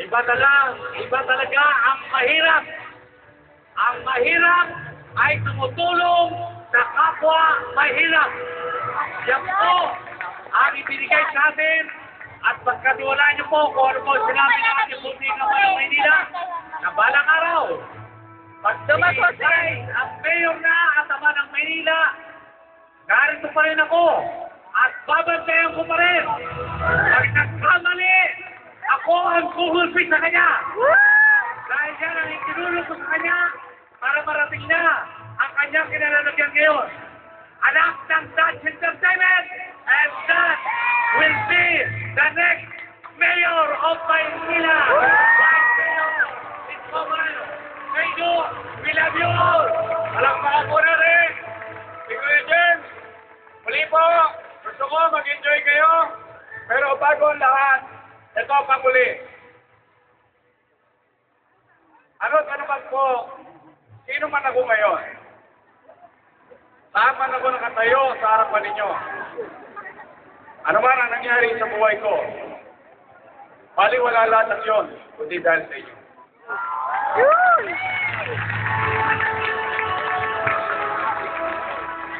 Iba talaga ang mahirap. Ang mahirap ay tumutulong sa kapwa mahirap. Yan po ang ibinigay sa atin at pagkatiwalaan niyo po kung ano po sinabi natin po ng Maynila na balang araw. Pag dumagay ang mayor na at ama ng Maynila, narito pa rin ako at babantayan ko pa rin. Pag nagkamali, ako ang kuhulpi sa kanya. Dahil yan ang itinulong ko sa kanya para marating na ang kanyang kinalalagyan ngayon. Anak ng Dutch Entertainment, and that will be the next mayor of Maynila. Vice Mayor Isko Moreno. Thank you. We love you all. Palakpakan po na rin. Kuya James, muli po, gusto ko mag-enjoy kayo. Pero bago ang lahat, ito pa muli. Ano ba po, sino man ako ngayon? Saan man ako nakatayo sa harapan ninyo? Ano man ang nangyari sa buhay ko? Baliwala lahat ng yun, kundi dahil sa inyo.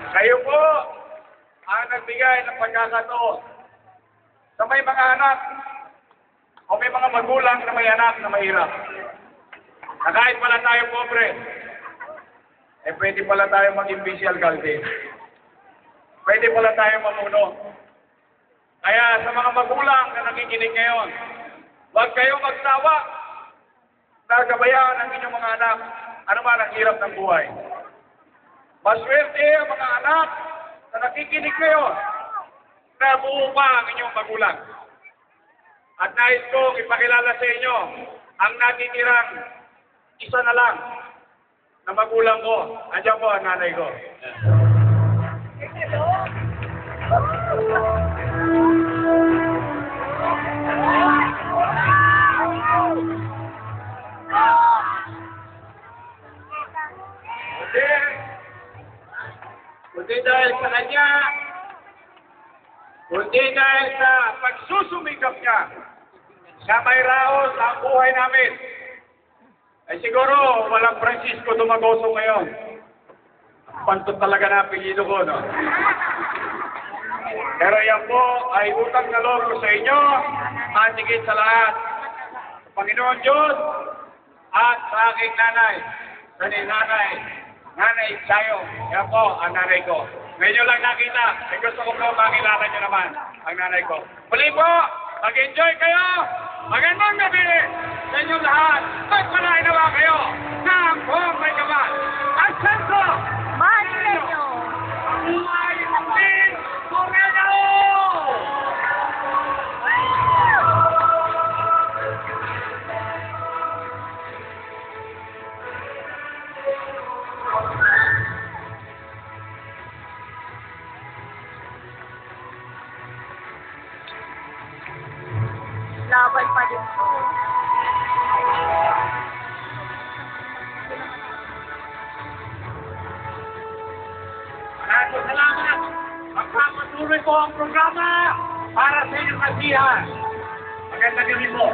Kayo po ang nagbigay ng pagkakataon sa may mga anak o may mga magulang na may anak na mahirap. Na kahit pala tayo pobre, pwede pala tayo maging vice alcalde. Pwede pala tayo mamuno. Kaya sa mga magulang na nakikinig ngayon, huwag kayong magsawa na gabayaan ang inyong mga anak, ano man ang hirap ng buhay. Maswerte ang mga anak na nakikinig ngayon na buo pa ang inyong magulang. At nais kong ipakilala sa inyo ang natitirang isa na lang na magulang ko. Andiyan po ang nanay ko. Kundi dahil sa kanya, kundi dahil sa pagsusumikap niya na may raos ang buhay namin. Ay siguro, walang Francisco Dumagoso ngayon. Pantot talaga na apelyido ko, no? Pero yan po ay utang na loob ko sa inyo at higit sa lahat sa Panginoon Diyos at sa aking nanay, sa nanay Sayo. Yan po ang nanay ko. Medyo lang nakita, gusto ko po makilala niyo naman ang nanay ko. Muli po, mag-enjoy kayo! Magandang gabi sa inyong lahat. Pagpalain nawa kayo na ang buong may kapal. At sentro, Mahal ninyo! Buhay din Moreno! Laban pa din po. Maraming salamat. Magpapatuloy po ang programa para sa inyong kasihan. Magandang gabi po.